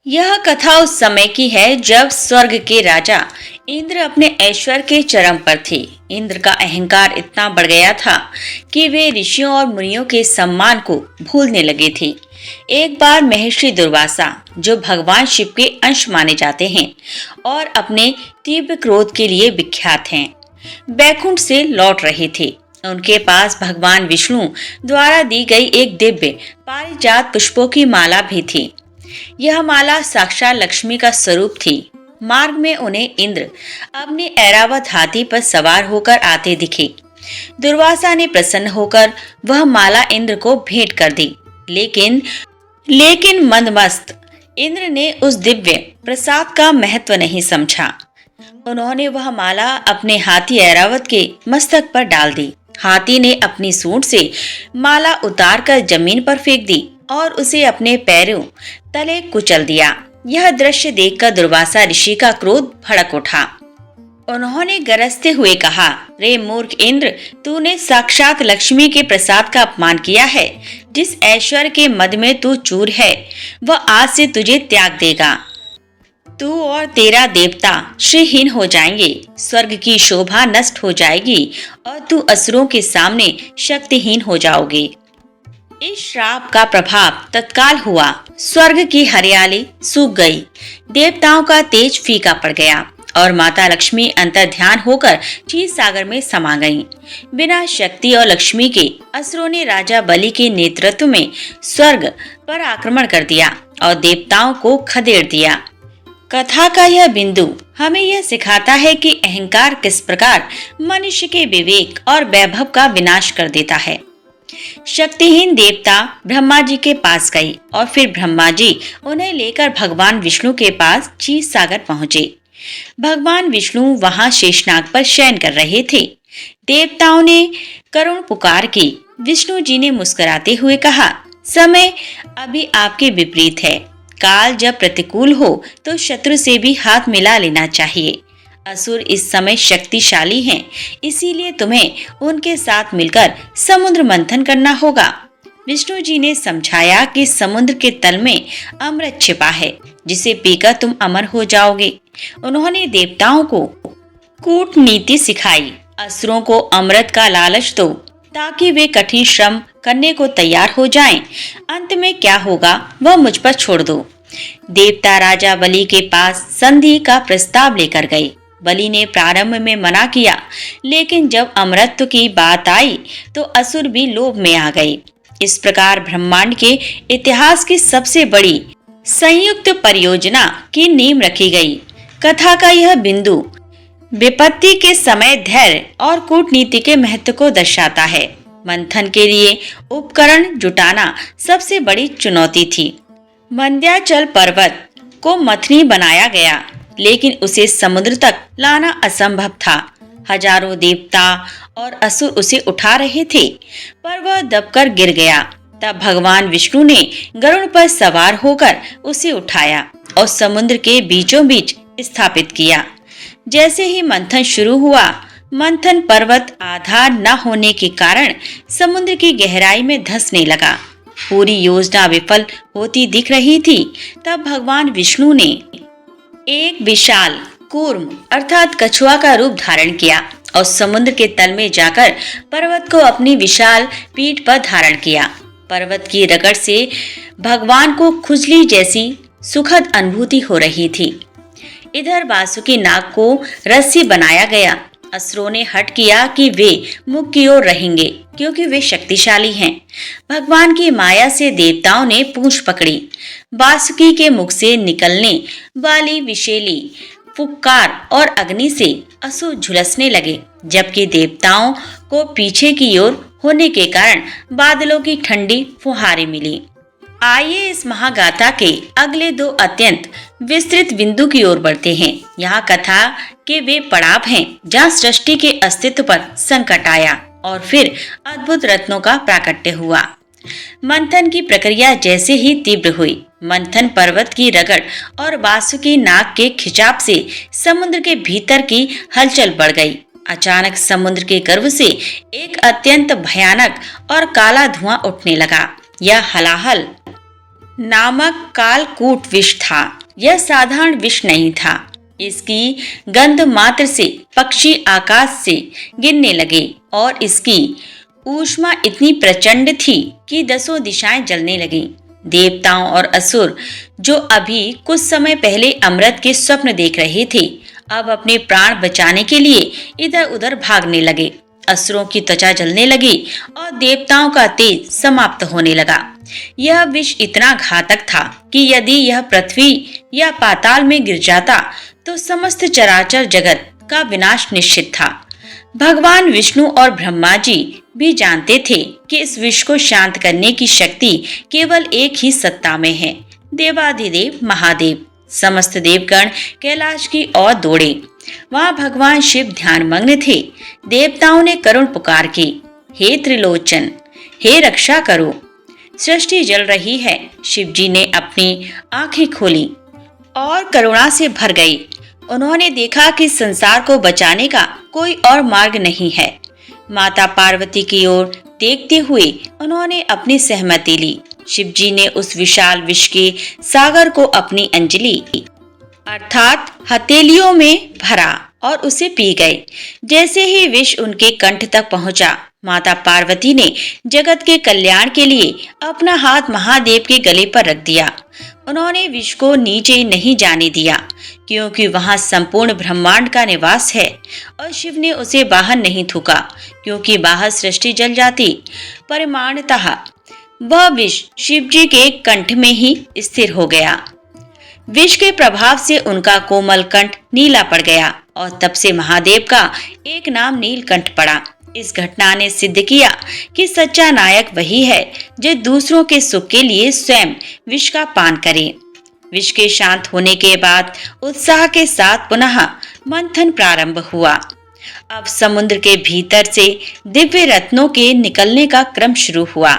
यह कथा उस समय की है जब स्वर्ग के राजा इंद्र अपने ऐश्वर्य के चरम पर थे। इंद्र का अहंकार इतना बढ़ गया था कि वे ऋषियों और मुनियों के सम्मान को भूलने लगे थे। एक बार महर्षि दुर्वासा, जो भगवान शिव के अंश माने जाते हैं और अपने तीव्र क्रोध के लिए विख्यात हैं, बैकुंठ से लौट रहे थे। उनके पास भगवान विष्णु द्वारा दी गई एक दिव्य पारिजात पुष्पों की माला भी थी। यह माला साक्षात लक्ष्मी का स्वरूप थी। मार्ग में उन्हें इंद्र अपने ऐरावत हाथी पर सवार होकर आते दिखे। दुर्वासा ने प्रसन्न होकर वह माला इंद्र को भेंट कर दी, लेकिन मंदमस्त इंद्र ने उस दिव्य प्रसाद का महत्व नहीं समझा। उन्होंने वह माला अपने हाथी ऐरावत के मस्तक पर डाल दी। हाथी ने अपनी सूंड से माला उतारकर जमीन पर फेंक दी और उसे अपने पैरों तले कुचल दिया। यह दृश्य देखकर दुर्वासा ऋषि का क्रोध भड़क उठा। उन्होंने गरजते हुए कहा, रे मूर्ख इंद्र, तूने साक्षात लक्ष्मी के प्रसाद का अपमान किया है। जिस ऐश्वर्य के मद में तू चूर है, वह आज से तुझे त्याग देगा। तू और तेरा देवता श्रीहीन हो जाएंगे, स्वर्ग की शोभा नष्ट हो जाएगी और तू असुरों के सामने शक्तिहीन हो जाओगे। इस श्राप का प्रभाव तत्काल हुआ। स्वर्ग की हरियाली सूख गई, देवताओं का तेज फीका पड़ गया और माता लक्ष्मी अंतर्ध्यान होकर क्षीर सागर में समा गईं। बिना शक्ति और लक्ष्मी के असुरों ने राजा बलि के नेतृत्व में स्वर्ग पर आक्रमण कर दिया और देवताओं को खदेड़ दिया। कथा का यह बिंदु हमें यह सिखाता है कि अहंकार किस प्रकार मनुष्य के विवेक और वैभव का विनाश कर देता है। शक्तिहीन देवता ब्रह्मा जी के पास गए और फिर ब्रह्मा जी उन्हें लेकर भगवान विष्णु के पास क्षीर सागर पहुँचे। भगवान विष्णु वहां शेषनाग पर शयन कर रहे थे। देवताओं ने करुण पुकार की। विष्णु जी ने मुस्कुराते हुए कहा, समय अभी आपके विपरीत है। काल जब प्रतिकूल हो तो शत्रु से भी हाथ मिला लेना चाहिए। असुर इस समय शक्तिशाली हैं, इसीलिए तुम्हें उनके साथ मिलकर समुद्र मंथन करना होगा। विष्णु जी ने समझाया कि समुद्र के तल में अमृत छिपा है, जिसे पीकर तुम अमर हो जाओगे। उन्होंने देवताओं को कूटनीति सिखाई। असुरों को अमृत का लालच दो ताकि वे कठिन श्रम करने को तैयार हो जाएं। अंत में क्या होगा वह मुझ पर छोड़ दो। देवता राजा बलि के पास संधि का प्रस्ताव लेकर गए। बलि ने प्रारंभ में मना किया, लेकिन जब अमरत्व की बात आई तो असुर भी लोभ में आ गए। इस प्रकार ब्रह्मांड के इतिहास की सबसे बड़ी संयुक्त परियोजना की नींव रखी गई। कथा का यह बिंदु विपत्ति के समय धैर्य और कूटनीति के महत्व को दर्शाता है। मंथन के लिए उपकरण जुटाना सबसे बड़ी चुनौती थी। मंद्याचल पर्वत को मथनी बनाया गया, लेकिन उसे समुद्र तक लाना असंभव था। हजारों देवता और असुर उसे उठा रहे थे, पर वह दबकर गिर गया। तब भगवान विष्णु ने गरुड़ पर सवार होकर उसे उठाया और समुद्र के बीचों बीच स्थापित किया। जैसे ही मंथन शुरू हुआ, मंथन पर्वत आधार न होने के कारण समुद्र की गहराई में धंसने लगा। पूरी योजना विफल होती दिख रही थी। तब भगवान विष्णु ने एक विशाल कूर्म अर्थात कछुआ का रूप धारण किया और समुद्र के तल में जाकर पर्वत को अपनी विशाल पीठ पर धारण किया। पर्वत की रगड़ से भगवान को खुजली जैसी सुखद अनुभूति हो रही थी। इधर वासुकी नाग को रस्सी बनाया गया। असुरों ने हठ किया कि वे मुख की ओर रहेंगे, क्योंकि वे शक्तिशाली हैं। भगवान की माया से देवताओं ने पूंछ पकड़ी। वासुकी के मुख से निकलने वाली विषैली फुक्कार और अग्नि से असुर झुलसने लगे, जबकि देवताओं को पीछे की ओर होने के कारण बादलों की ठंडी फुहारें मिली। आइए इस महागाथा के अगले दो अत्यंत विस्तृत बिंदु की ओर बढ़ते हैं। यहाँ कथा के वे पड़ाव हैं जहाँ सृष्टि के अस्तित्व पर संकट आया और फिर अद्भुत रत्नों का प्राकट्य हुआ। मंथन की प्रक्रिया जैसे ही तीव्र हुई, मंथन पर्वत की रगड़ और वासुकी नाग के खिंचाव से समुद्र के भीतर की हलचल बढ़ गई। अचानक समुद्र के गर्भ से एक अत्यंत भयानक और काला धुआं उठने लगा। यह हलाहल नामक कालकूट विष था। यह साधारण विष नहीं था। इसकी गंध मात्र से पक्षी आकाश से गिरने लगे और इसकी ऊष्मा इतनी प्रचंड थी कि 10 दिशाएं जलने लगीं। देवताओं और असुर जो अभी कुछ समय पहले अमृत के स्वप्न देख रहे थे, अब अपने प्राण बचाने के लिए इधर उधर भागने लगे। असुरों की त्वचा जलने लगी और देवताओं का तेज समाप्त होने लगा। यह विष इतना घातक था कि यदि यह पृथ्वी या पाताल में गिर जाता तो समस्त चराचर जगत का विनाश निश्चित था। भगवान विष्णु और ब्रह्मा जी भी जानते थे कि इस विष को शांत करने की शक्ति केवल एक ही सत्ता में है, देवाधिदेव महादेव। समस्त देवगण कैलाश की ओर दौड़े। वहां भगवान शिव ध्यान मग्न थे। देवताओं ने करुण पुकार की, हे त्रिलोचन, हे रक्षा करो, सृष्टि जल रही है। शिव जी ने अपनी आंखें खोली और करुणा से भर गई। उन्होंने देखा कि संसार को बचाने का कोई और मार्ग नहीं है। माता पार्वती की ओर देखते हुए उन्होंने अपनी सहमति ली। शिव जी ने उस विशाल विष के सागर को अपनी अंजलि अर्थात हथेलियों में भरा और उसे पी गए। जैसे ही विष उनके कंठ तक पहुंचा, माता पार्वती ने जगत के कल्याण के लिए अपना हाथ महादेव के गले पर रख दिया। उन्होंने विष को नीचे नहीं जाने दिया, क्योंकि वहां संपूर्ण ब्रह्मांड का निवास है, और शिव ने उसे बाहर नहीं थूका, क्योंकि बाहर सृष्टि जल जाती। परिमाणतः वह विष शिव जी के कंठ में ही स्थिर हो गया। विष के प्रभाव से उनका कोमल कंठ नीला पड़ गया और तब से महादेव का एक नाम नीलकंठ पड़ा। इस घटना ने सिद्ध किया कि सच्चा नायक वही है जो दूसरों के सुख के लिए स्वयं विष का पान करे। विष के शांत होने के बाद उत्साह के साथ पुनः मंथन प्रारंभ हुआ। अब समुद्र के भीतर से दिव्य रत्नों के निकलने का क्रम शुरू हुआ।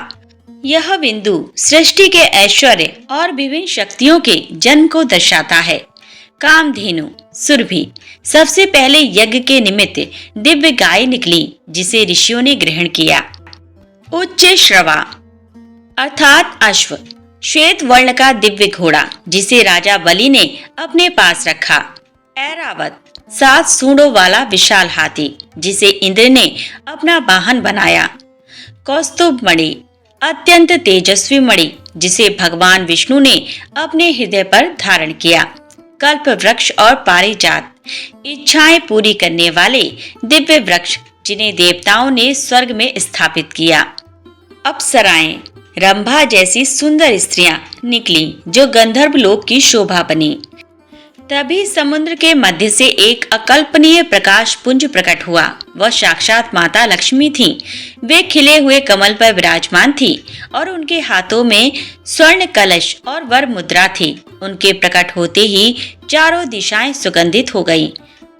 यह बिंदु सृष्टि के ऐश्वर्य और विभिन्न शक्तियों के जन्म को दर्शाता है। कामधेनु सुरभि सबसे पहले यज्ञ के निमित्त दिव्य गाय निकली, जिसे ऋषियों ने ग्रहण किया। उच्च श्रवा अर्थात अश्व, श्वेत वर्ण का दिव्य घोड़ा, जिसे राजा बलि ने अपने पास रखा। ऐरावत 7 सूंडों वाला विशाल हाथी, जिसे इंद्र ने अपना वाहन बनाया। कौस्तुभ मणि अत्यंत तेजस्वी मणि, जिसे भगवान विष्णु ने अपने हृदय पर धारण किया। कल्प वृक्ष और पारिजात इच्छाएं पूरी करने वाले दिव्य वृक्ष, जिन्हें देवताओं ने स्वर्ग में स्थापित किया। अप्सराएं रंभा जैसी सुंदर स्त्रियां निकली, जो गंधर्व लोक की शोभा बनी। तभी समुद्र के मध्य से एक अकल्पनीय प्रकाश पुंज प्रकट हुआ। वह साक्षात माता लक्ष्मी थीं। वे खिले हुए कमल पर विराजमान थी और उनके हाथों में स्वर्ण कलश और वर मुद्रा थी। उनके प्रकट होते ही चारों दिशाएं सुगंधित हो गईं।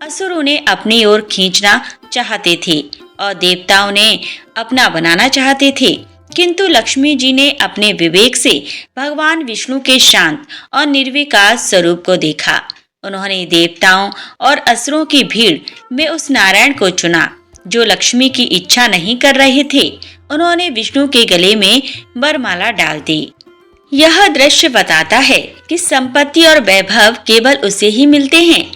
असुर उन्हें अपनी ओर खींचना चाहते थे और देवता उन्हें अपना बनाना चाहते थे, किंतु लक्ष्मी जी ने अपने विवेक से भगवान विष्णु के शांत और निर्विकार स्वरूप को देखा। उन्होंने देवताओं और असुरों की भीड़ में उस नारायण को चुना जो लक्ष्मी की इच्छा नहीं कर रहे थे। उन्होंने विष्णु के गले में वरमाला डाल दी। यह दृश्य बताता है कि संपत्ति और वैभव केवल उसे ही मिलते हैं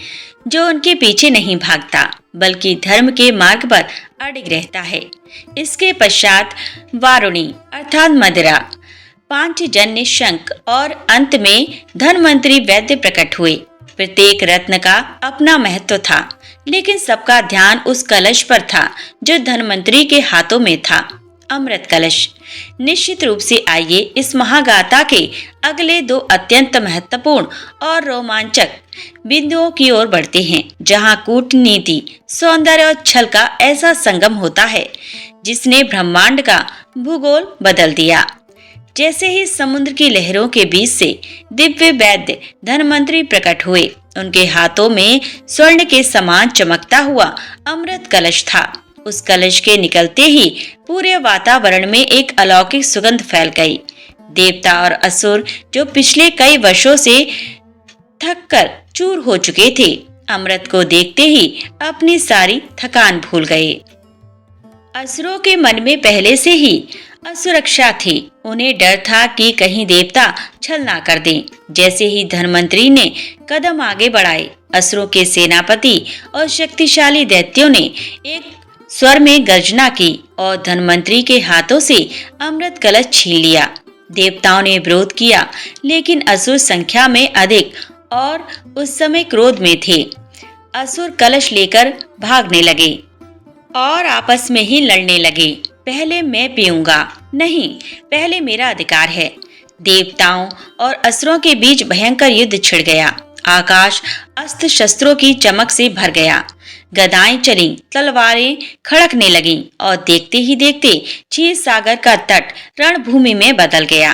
जो उनके पीछे नहीं भागता, बल्कि धर्म के मार्ग पर अडिग रहता है। इसके पश्चात वारुणी अर्थात मदिरा, पांचजन्य शंख और अंत में धनवंतरी वैद्य प्रकट हुए। प्रत्येक रत्न का अपना महत्व था, लेकिन सबका ध्यान उस कलश पर था जो धनवंतरी के हाथों में था, अमृत कलश। निश्चित रूप से आइए इस महागाथा के अगले 2 अत्यंत महत्वपूर्ण और रोमांचक बिंदुओं की ओर बढ़ते हैं, जहां कूटनीति, सौंदर्य और छल का ऐसा संगम होता है जिसने ब्रह्मांड का भूगोल बदल दिया। जैसे ही समुद्र की लहरों के बीच से दिव्य वैद्य धनवंतरी प्रकट हुए, उनके हाथों में स्वर्ण के समान चमकता हुआ अमृत कलश था। उस कलश के निकलते ही पूरे वातावरण में एक अलौकिक सुगंध फैल गई। देवता और असुर, जो पिछले कई वर्षों से थक कर चूर हो चुके थे, अमृत को देखते ही अपनी सारी थकान भूल गए। असुरों के मन में पहले से ही असुरक्षा थी। उन्हें डर था कि कहीं देवता छल ना कर दें। जैसे ही धन्वंतरी ने कदम आगे बढ़ाए, असुरों के सेनापति और शक्तिशाली दैत्यों ने एक स्वर में गर्जना की और धन्वंतरी के हाथों से अमृत कलश छीन लिया। देवताओं ने विरोध किया, लेकिन असुर संख्या में अधिक और उस समय क्रोध में थे। असुर कलश लेकर भागने लगे और आपस में ही लड़ने लगे। पहले मैं पीऊंगा, नहीं, पहले मेरा अधिकार है। देवताओं और असुरों के बीच भयंकर युद्ध छिड़ गया। आकाश अस्त्र शस्त्रों की चमक से भर गया। गदाएं चली, तलवारें खड़कने लगीं और देखते ही देखते क्षीर सागर का तट रणभूमि में बदल गया।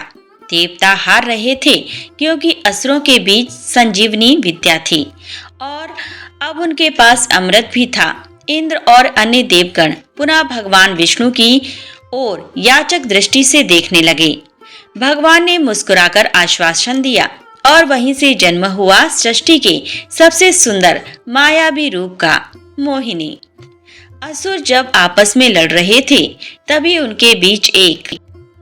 देवता हार रहे थे क्योंकि असुरों के बीच संजीवनी विद्या थी और अब उनके पास अमृत भी था। इंद्र और अन्य देवगण पुनः भगवान विष्णु की ओर याचक दृष्टि से देखने लगे। भगवान ने मुस्कुराकर आश्वासन दिया और वहीं से जन्म हुआ सृष्टि के सबसे सुंदर मायावी रूप का मोहिनी। असुर जब आपस में लड़ रहे थे, तभी उनके बीच एक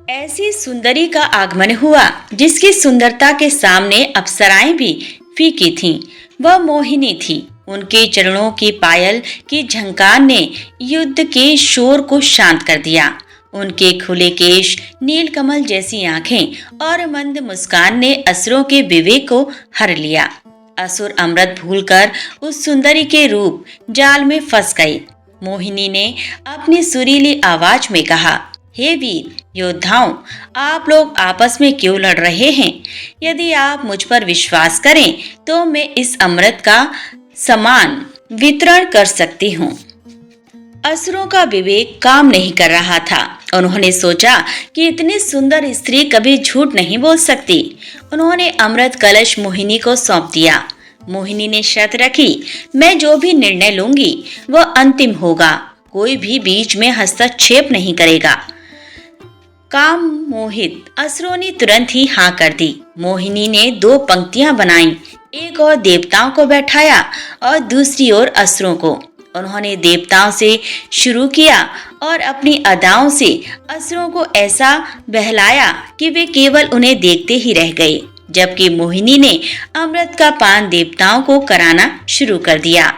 ऐसी सुंदरी का आगमन हुआ जिसकी सुंदरता के सामने अप्सराएं भी फीकी थीं। वह मोहिनी थी। उनके चरणों की पायल की झंकार ने युद्ध के शोर को शांत कर दिया। उनके खुले केश, नीलकमल जैसी आंखें और मंद मुस्कान ने असुरों के विवेक को हर लिया। असुर अमृत भूलकर उस सुंदरी के रूप जाल में फंस गए। मोहिनी ने अपनी सुरीली आवाज में कहा, हे वीर योद्धाओं, आप लोग आपस में क्यों लड़ रहे हैं? यदि आप मुझ पर विश्वास करें तो मैं इस अमृत का समान वितरण कर सकती हूँ। असुरों का विवेक काम नहीं कर रहा था। उन्होंने सोचा कि इतनी सुंदर स्त्री कभी झूठ नहीं बोल सकती। उन्होंने अमृत कलश मोहिनी को सौंप दिया। मोहिनी ने शर्त रखी, मैं जो भी निर्णय लूंगी वह अंतिम होगा। कोई भी बीच में हस्तक्षेप नहीं करेगा। काम मोहित असुरों ने तुरंत ही हाँ कर दी। मोहिनी ने 2 पंक्तियां बनाई, एक ओर देवताओं को बैठाया और दूसरी ओर असुरों को। उन्होंने देवताओं से शुरू किया और अपनी अदाओं से असुरों को ऐसा बहलाया कि वे केवल उन्हें देखते ही रह गए, जबकि मोहिनी ने अमृत का पान देवताओं को कराना शुरू कर दिया।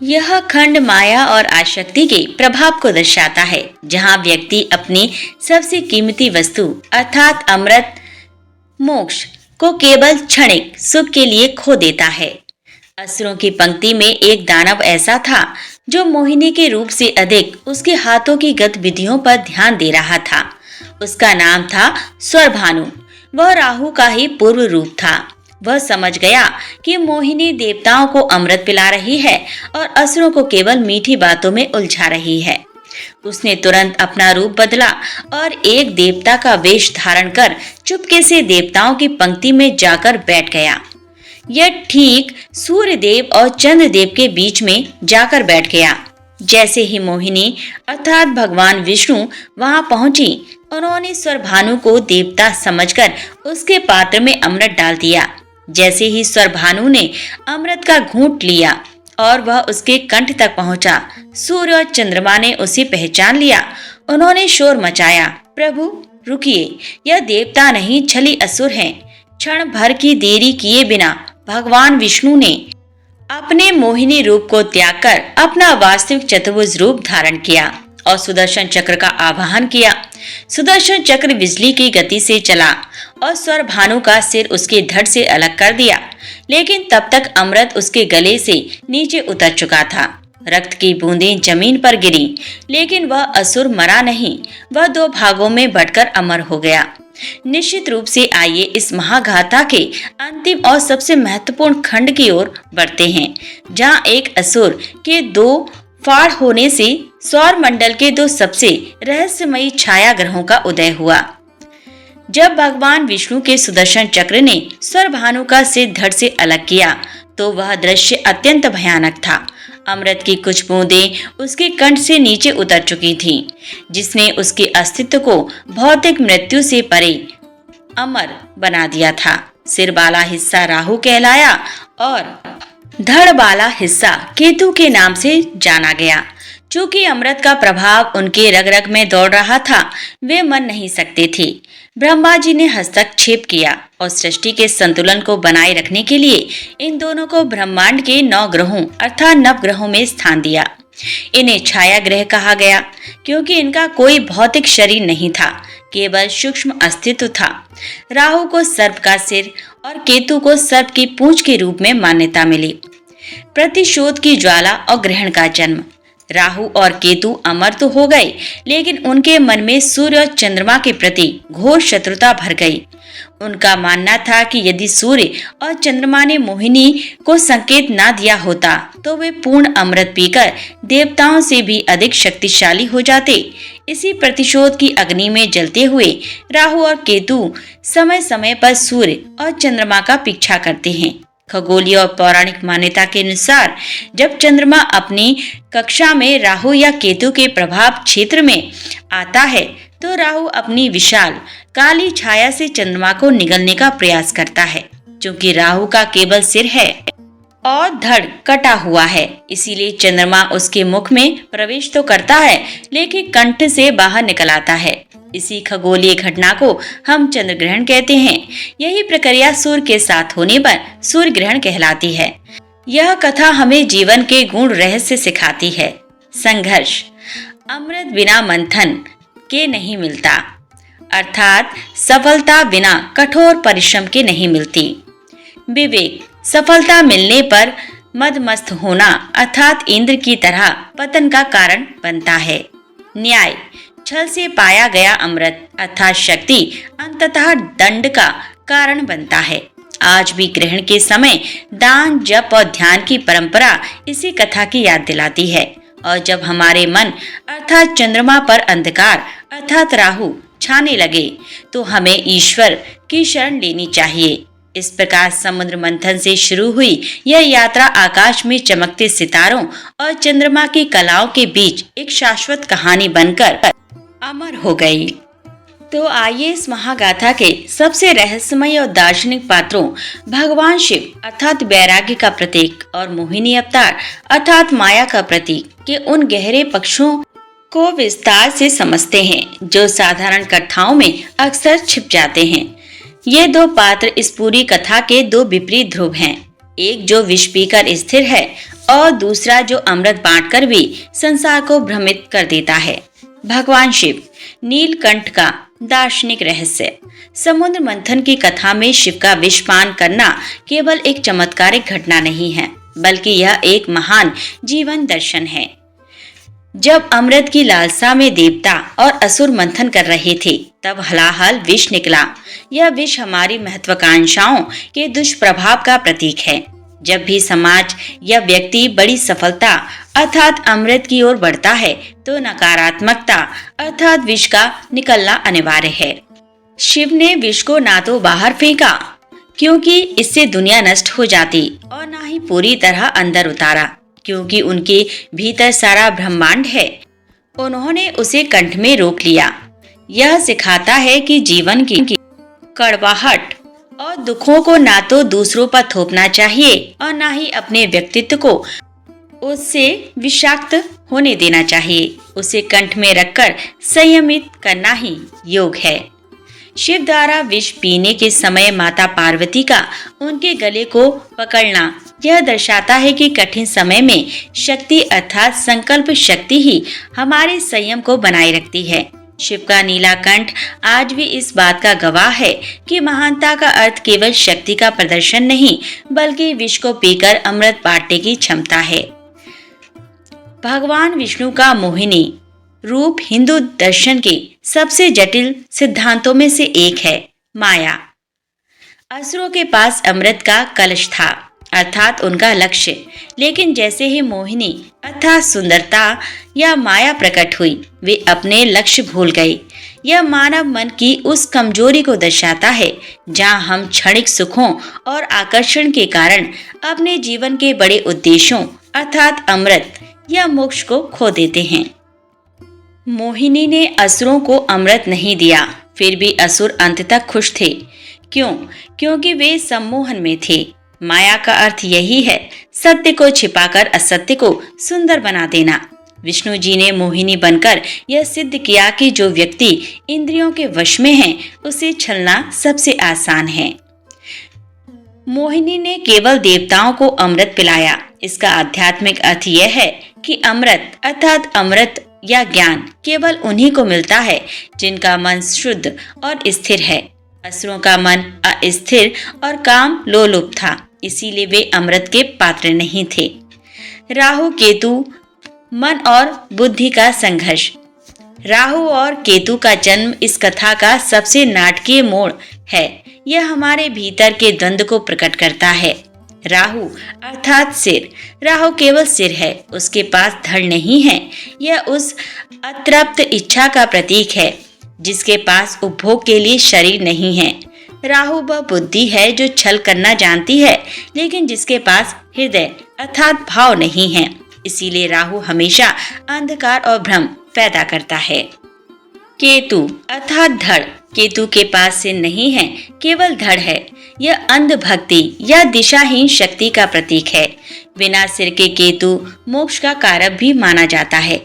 यह खंड माया और आसक्ति के प्रभाव को दर्शाता है, जहाँ व्यक्ति अपनी सबसे कीमती वस्तु अर्थात अमृत मोक्ष को केवल क्षणिक सुख के लिए खो देता है। असुरों की पंक्ति में एक दानव ऐसा था जो मोहिनी के रूप से अधिक उसके हाथों की गतिविधियों पर ध्यान दे रहा था। उसका नाम था स्वरभानु। वह राहु का ही पूर्व रूप था। वह समझ गया कि मोहिनी देवताओं को अमृत पिला रही है और असुरों को केवल मीठी बातों में उलझा रही है। उसने तुरंत अपना रूप बदला और एक देवता का वेश धारण कर चुपके से देवताओं की पंक्ति में जाकर बैठ गया। यह ठीक सूर्य देव और चंद्र देव के बीच में जाकर बैठ गया। जैसे ही मोहिनी अर्थात भगवान विष्णु वहां पहुंची, उन्होंने स्वरभानु को देवता समझकर उसके पात्र में अमृत डाल दिया। जैसे ही स्वरभानु ने अमृत का घूंट लिया और वह उसके कंठ तक पहुंचा, सूर्य और चंद्रमा ने उसे पहचान लिया। उन्होंने शोर मचाया, प्रभु रुकिए, यह देवता नहीं छली असुर हैं। क्षण भर की देरी किए बिना भगवान विष्णु ने अपने मोहिनी रूप को त्याग कर अपना वास्तविक चतुर्भुज रूप धारण किया और सुदर्शन चक्र का आवाहन किया। सुदर्शन चक्र बिजली की गति से चला और स्वरभानु का सिर उसके धड़ से अलग कर दिया, लेकिन तब तक अमृत उसके गले से नीचे उतर चुका था। रक्त की बूंदें जमीन पर गिरी, लेकिन वह असुर मरा नहीं। वह 2 भागों में बंटकर अमर हो गया। निश्चित रूप से आइए इस महागाथा के अंतिम और सबसे महत्वपूर्ण खंड की ओर बढ़ते हैं, जहाँ एक असुर के 2 फाड़ होने से सौर मंडल के 2 सबसे रहस्यमयी छाया ग्रहों का उदय हुआ। जब भगवान विष्णु के सुदर्शन चक्र ने स्वरभानु का सिर धड़ से अलग किया तो वह दृश्य अत्यंत भयानक था। अमृत की कुछ बूंदें उसके कंठ से नीचे उतर चुकी थीं, जिसने उसके अस्तित्व को भौतिक मृत्यु से परे अमर बना दिया था। सिर वाला हिस्सा राहु कहलाया और धड़ वाला हिस्सा केतु के नाम से जाना गया। चूंकि अमृत का प्रभाव उनके रग रग में दौड़ रहा था, वे मन नहीं सकते थे। ब्रह्मा जी ने हस्तक्षेप किया और सृष्टि के संतुलन को बनाए रखने के लिए इन दोनों को ब्रह्मांड के 9 ग्रहों अर्थात नवग्रहों में स्थान दिया। इन्हें छाया ग्रह कहा गया क्योंकि इनका कोई भौतिक शरीर नहीं था, केवल सूक्ष्म अस्तित्व था। राहु को सर्प का सिर और केतु को सर्प की पूंछ के रूप में मान्यता मिली। प्रतिशोध की ज्वाला और ग्रहण का जन्म। राहु और केतु अमर तो हो गए, लेकिन उनके मन में सूर्य और चंद्रमा के प्रति घोर शत्रुता भर गई। उनका मानना था कि यदि सूर्य और चंद्रमा ने मोहिनी को संकेत ना दिया होता तो वे पूर्ण अमृत पीकर देवताओं से भी अधिक शक्तिशाली हो जाते। इसी प्रतिशोध की अग्नि में जलते हुए राहु और केतु समय समय पर सूर्य और चंद्रमा का पीछा करते हैं। खगोलीय और पौराणिक मान्यता के अनुसार जब चंद्रमा अपनी कक्षा में राहु या केतु के प्रभाव क्षेत्र में आता है तो राहु अपनी विशाल काली छाया से चंद्रमा को निगलने का प्रयास करता है। क्योंकि राहु का केवल सिर है और धड़ कटा हुआ है, इसीलिए चंद्रमा उसके मुख में प्रवेश तो करता है लेकिन कंठ से बाहर निकल आता है। इसी खगोलीय घटना को हम चंद्र ग्रहण कहते हैं। यही प्रक्रिया सूर्य के साथ होने पर सूर्य ग्रहण कहलाती है। यह कथा हमें जीवन के गूढ़ रहस्य सिखाती है। संघर्ष। अमृत बिना मंथन के नहीं मिलता, अर्थात सफलता बिना कठोर परिश्रम के नहीं मिलती। विवेक। सफलता मिलने पर मदमस्त होना अर्थात इंद्र की तरह पतन का कारण बनता है। न्याय। छल से पाया गया अमृत अर्थात शक्ति अंततः दंड का कारण बनता है। आज भी ग्रहण के समय दान, जप और ध्यान की परंपरा इसी कथा की याद दिलाती है। और जब हमारे मन अर्थात चंद्रमा पर अंधकार अर्थात राहु छाने लगे तो हमें ईश्वर की शरण लेनी चाहिए। इस प्रकार समुद्र मंथन से शुरू हुई यह यात्रा आकाश में चमकते सितारों और चंद्रमा की कलाओं के बीच एक शाश्वत कहानी बनकर अमर हो गई। तो आइए इस महागाथा के सबसे रहस्यमय और दार्शनिक पात्रों भगवान शिव अर्थात वैराग्य का प्रतीक और मोहिनी अवतार अर्थात माया का प्रतीक के उन गहरे पक्षों को विस्तार से समझते हैं जो साधारण कथाओं में अक्सर छिप जाते हैं। ये दो पात्र इस पूरी कथा के दो विपरीत ध्रुव हैं। एक जो विष पीकर स्थिर है और दूसरा जो अमृत बांटकर भी संसार को भ्रमित कर देता है। भगवान शिव। नीलकंठ का दार्शनिक रहस्य। समुद्र मंथन की कथा में शिव का विष पान करना केवल एक चमत्कारिक घटना नहीं है, बल्कि यह एक महान जीवन दर्शन है। जब अमृत की लालसा में देवता और असुर मंथन कर रहे थे तब हलाहल विष निकला। यह विष हमारी महत्वाकांक्षाओं के दुष्प्रभाव का प्रतीक है। जब भी समाज या व्यक्ति बड़ी सफलता अर्थात अमृत की ओर बढ़ता है तो नकारात्मकता अर्थात विष का निकलना अनिवार्य है। शिव ने विष को ना तो बाहर फेंका क्योंकि इससे दुनिया नष्ट हो जाती और ना ही पूरी तरह अंदर उतारा क्योंकि उनके भीतर सारा ब्रह्मांड है। उन्होंने उसे कंठ में रोक लिया। यह सिखाता है कि जीवन की कड़वाहट और दुखों को ना तो दूसरों पर थोपना चाहिए और ना ही अपने व्यक्तित्व को उससे विषाक्त होने देना चाहिए। उसे कंठ में रखकर संयमित करना ही योग है। शिव द्वारा विष पीने के समय माता पार्वती का उनके गले को पकड़ना यह दर्शाता है कि कठिन समय में शक्ति अर्थात संकल्प शक्ति ही हमारे संयम को बनाए रखती है। शिव का नीला कंठ आज भी इस बात का गवाह है कि महानता का अर्थ केवल शक्ति का प्रदर्शन नहीं बल्कि विष को पीकर अमृत बांटने की क्षमता है। भगवान विष्णु का मोहिनी रूप हिंदू दर्शन के सबसे जटिल सिद्धांतों में से एक है। माया। असुरों के पास अमृत का कलश था अर्थात उनका लक्ष्य, लेकिन जैसे ही मोहिनी अर्थात सुंदरता या माया प्रकट हुई वे अपने लक्ष्य भूल गए। यह मानव मन की उस कमजोरी को दर्शाता है जहां हम क्षणिक सुखों और आकर्षण के कारण अपने जीवन के बड़े उद्देश्यों अर्थात अमृत या मोक्ष को खो देते हैं। मोहिनी ने असुरों को अमृत नहीं दिया, फिर भी असुर अंत तक खुश थे। क्यों? क्योंकि वे सम्मोहन में थे। माया का अर्थ यही है, सत्य को छिपाकर असत्य को सुंदर बना देना। विष्णु जी ने मोहिनी बनकर यह सिद्ध किया कि जो व्यक्ति इंद्रियों के वश में है उसे छलना सबसे आसान है। मोहिनी ने केवल देवताओं को अमृत पिलाया। इसका आध्यात्मिक अर्थ यह है कि अमृत अर्थात अमृत या ज्ञान केवल उन्हीं को मिलता है जिनका मन शुद्ध और स्थिर है। असुरों का मन अस्थिर और काम लोलुप था, इसीलिए वे अमृत के पात्र नहीं थे। राहु केतु, मन और बुद्धि का संघर्ष। राहु और केतु का जन्म इस कथा का सबसे नाटकीय मोड़ है। यह हमारे भीतर के द्वंद्व को प्रकट करता है। राहु अर्थात सिर। राहु केवल सिर है, उसके पास धड़ नहीं है। यह उस अतृप्त इच्छा का प्रतीक है जिसके पास उपभोग के लिए शरीर नहीं है। राहु वह बुद्धि है जो छल करना जानती है, लेकिन जिसके पास हृदय अर्थात भाव नहीं है। इसीलिए राहु हमेशा अंधकार और भ्रम पैदा करता है। केतु अर्थात धड़। केतु के पास सिर नहीं है, केवल धड़ है। यह अंध भक्ति या दिशाहीन शक्ति का प्रतीक है। बिना सिर के केतु मोक्ष का कारक भी माना जाता है,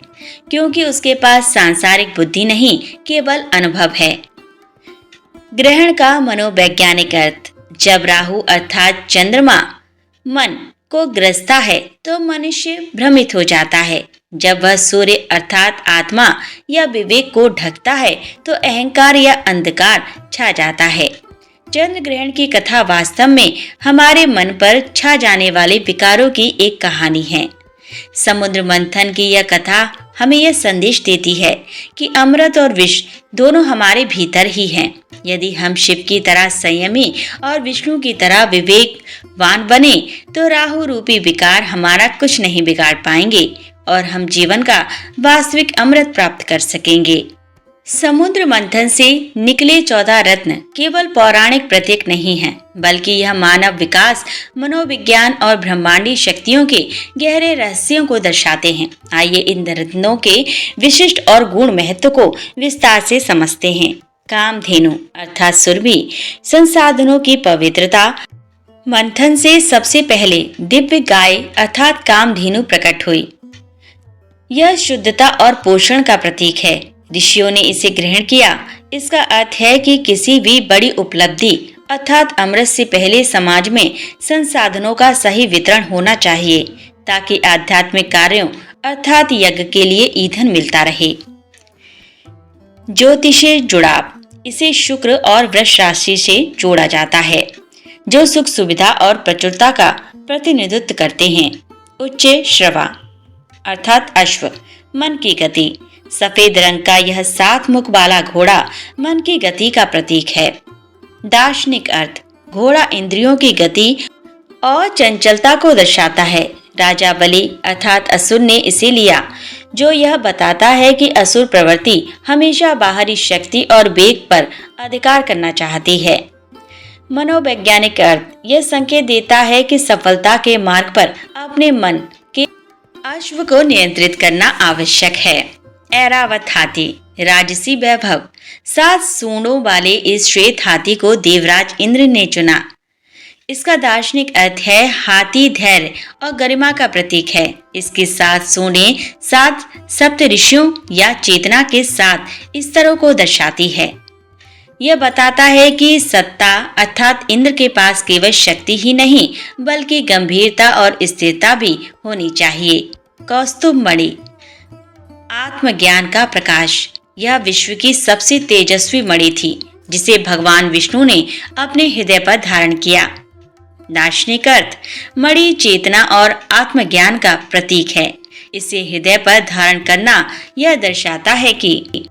क्योंकि उसके पास सांसारिक बुद्धि नहीं, केवल अनुभव है। ग्रहण का मनोवैज्ञानिक अर्थ। जब राहु अर्थात चंद्रमा मन को ग्रसता है तो मनुष्य भ्रमित हो जाता है। जब वह सूर्य अर्थात आत्मा या विवेक को ढकता है तो अहंकार या अंधकार छा जाता है। चंद्र ग्रहण की कथा वास्तव में हमारे मन पर छा जाने वाले विकारों की एक कहानी है। समुद्र मंथन की यह कथा हमें यह संदेश देती है कि अमृत और विष दोनों हमारे भीतर ही हैं। यदि हम शिव की तरह संयमी और विष्णु की तरह विवेकवान बने तो राहु रूपी विकार हमारा कुछ नहीं बिगाड़ पाएंगे और हम जीवन का वास्तविक अमृत प्राप्त कर सकेंगे। समुद्र मंथन से निकले 14 रत्न केवल पौराणिक प्रतीक नहीं हैं, बल्कि यह मानव विकास, मनोविज्ञान और ब्रह्मांडी शक्तियों के गहरे रहस्यों को दर्शाते हैं। आइए इन रत्नों के विशिष्ट और गुण महत्व को विस्तार से समझते हैं। कामधेनु अर्थात सुरभि, संसाधनों की पवित्रता। मंथन से सबसे पहले दिव्य गाय अर्थात कामधेनु प्रकट हुई। यह शुद्धता और पोषण का प्रतीक है। ऋषियों ने इसे ग्रहण किया। इसका अर्थ है कि किसी भी बड़ी उपलब्धि अर्थात अमृत से पहले समाज में संसाधनों का सही वितरण होना चाहिए, ताकि आध्यात्मिक कार्यों अर्थात यज्ञ के लिए ईंधन मिलता रहे। ज्योतिषे जुड़ाव। इसे शुक्र और वृष राशि से जोड़ा जाता है, जो सुख सुविधा और प्रचुरता का प्रतिनिधित्व करते हैं। उच्च श्रवा अर्थात अश्व, मन की गति। सफेद रंग का यह 7 मुख वाला घोड़ा मन की गति का प्रतीक है। दार्शनिक अर्थ। घोड़ा इंद्रियों की गति और चंचलता को दर्शाता है। राजा बलि अर्थात असुर ने इसे लिया, जो यह बताता है कि असुर प्रवृत्ति हमेशा बाहरी शक्ति और वेग पर अधिकार करना चाहती है। मनोवैज्ञानिक अर्थ। यह संकेत देता है कि सफलता के मार्ग पर अपने मन के अश्व को नियंत्रित करना आवश्यक है। ऐरावत हाथी, राजसी वैभव। 7 सूंडों वाले इस श्वेत हाथी को देवराज इंद्र ने चुना। इसका दार्शनिक अर्थ है हाथी धैर्य और गरिमा का प्रतीक है। इसके 7 सूंडें 7 सप्त ऋषियों या चेतना के 7 स्तरों को दर्शाती है। यह बताता है कि सत्ता अर्थात इंद्र के पास केवल शक्ति ही नहीं, बल्कि गंभीरता और स्थिरता भी होनी चाहिए। कौस्तुभ मणि, आत्मज्ञान का प्रकाश। यह विश्व की सबसे तेजस्वी मणि थी, जिसे भगवान विष्णु ने अपने हृदय पर धारण किया। दार्शनिक अर्थ। मणि चेतना और आत्मज्ञान का प्रतीक है। इसे हृदय पर धारण करना यह दर्शाता है कि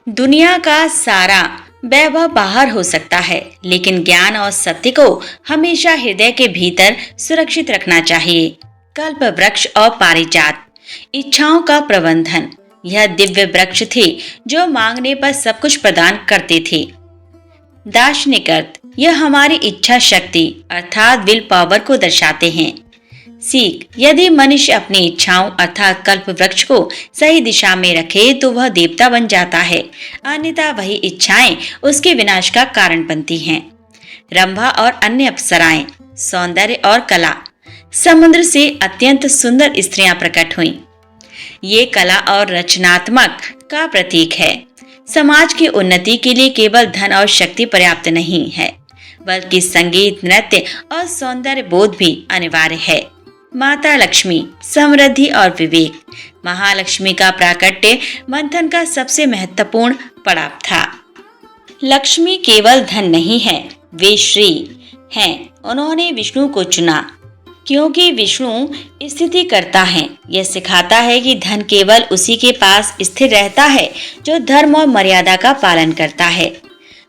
दुनिया का सारा वैभव बाहर हो सकता है, लेकिन ज्ञान और सत्य को हमेशा हृदय के भीतर सुरक्षित रखना चाहिए। कल्प वृक्ष और पारिजात, इच्छाओं का प्रबंधन। यह दिव्य वृक्ष थे जो मांगने पर सब कुछ प्रदान करते थे। दार्शनिक अर्थ। यह हमारी इच्छा शक्ति अर्थात विल पावर को दर्शाते हैं। सीख। यदि मनुष्य अपनी इच्छाओं अर्थात कल्प वृक्ष को सही दिशा में रखे तो वह देवता बन जाता है, अन्यथा वही इच्छाएं उसके विनाश का कारण बनती हैं। रंभा और अन्य अप्सराएं, सौंदर्य और कला। समुद्र से अत्यंत सुंदर स्त्रियां प्रकट हुईं। ये कला और रचनात्मक का प्रतीक है। समाज की उन्नति के लिए केवल धन और शक्ति पर्याप्त नहीं है, बल्कि संगीत, नृत्य और सौंदर्य बोध भी अनिवार्य है। माता लक्ष्मी, समृद्धि और विवेक। महालक्ष्मी का प्राकट्य मंथन का सबसे महत्वपूर्ण पड़ाव था। लक्ष्मी केवल धन नहीं है, वे श्री हैं। उन्होंने विष्णु को चुना क्योंकि विष्णु स्थिति करता है। यह सिखाता है कि धन केवल उसी के पास स्थिर रहता है जो धर्म और मर्यादा का पालन करता है।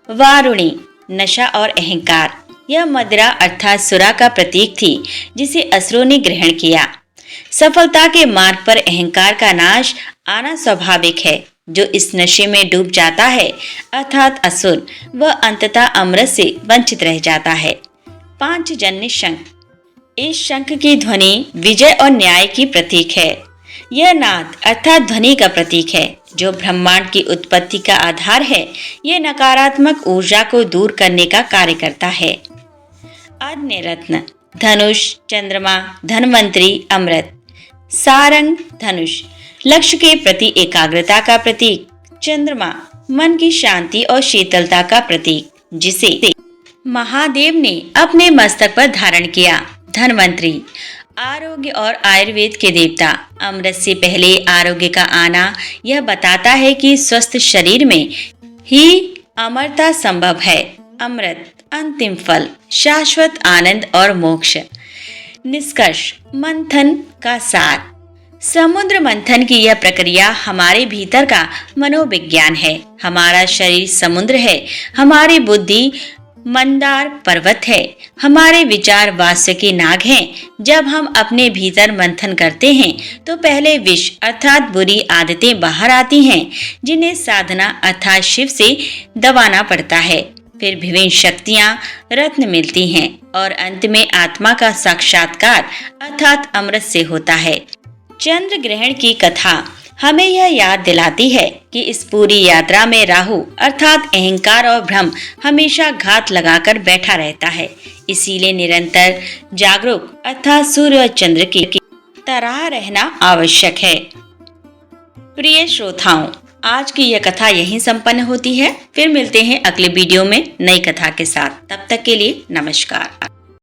वारुणी, नशा और अहंकार। यह मदिरा अर्थात सुरा का प्रतीक थी, जिसे असुरों ने ग्रहण किया। सफलता के मार्ग पर अहंकार का नाश आना स्वाभाविक है। जो इस नशे में डूब जाता है अर्थात असुर, वह अंततः अमृत से वंचित रह जाता है। पांचजन्य शंख। इस शंख की ध्वनि विजय और न्याय की प्रतीक है। यह नाद अर्थात ध्वनि का प्रतीक है, जो ब्रह्मांड की उत्पत्ति का आधार है। यह नकारात्मक ऊर्जा को दूर करने का कार्य करता है। अन्य रत्न। धनुष, चंद्रमा, धनवंतरी, अमृत। सारंग, धनुष, लक्ष्य के प्रति एकाग्रता का प्रतीक। चंद्रमा, मन की शांति और शीतलता का प्रतीक, जिसे महादेव ने अपने मस्तक पर धारण किया। धनवंतरी, आरोग्य और आयुर्वेद के देवता। अमृत से पहले आरोग्य का आना यह बताता है कि स्वस्थ शरीर में ही अमरता संभव है। अमृत, अंतिम फल, शाश्वत आनंद और मोक्ष। निष्कर्ष, मंथन का सार। समुद्र मंथन की यह प्रक्रिया हमारे भीतर का मनोविज्ञान है। हमारा शरीर समुद्र है, हमारी बुद्धि मंदार पर्वत है, हमारे विचार वासुकी नाग हैं। जब हम अपने भीतर मंथन करते हैं तो पहले विष अर्थात बुरी आदतें बाहर आती हैं, जिन्हें साधना अर्थात शिव से दबाना पड़ता है। फिर विभिन्न शक्तियां, रत्न मिलती हैं और अंत में आत्मा का साक्षात्कार अर्थात अमृत से होता है। चंद्र ग्रहण की कथा हमें यह याद दिलाती है कि इस पूरी यात्रा में राहु अर्थात अहंकार और भ्रम हमेशा घात लगाकर बैठा रहता है। इसीलिए निरंतर जागरूक अर्थात सूर्य और चंद्र की तरह रहना आवश्यक है। प्रिय श्रोताओं, आज की यह कथा यहीं संपन्न होती है। फिर मिलते हैं अगले वीडियो में नई कथा के साथ। तब तक के लिए नमस्कार।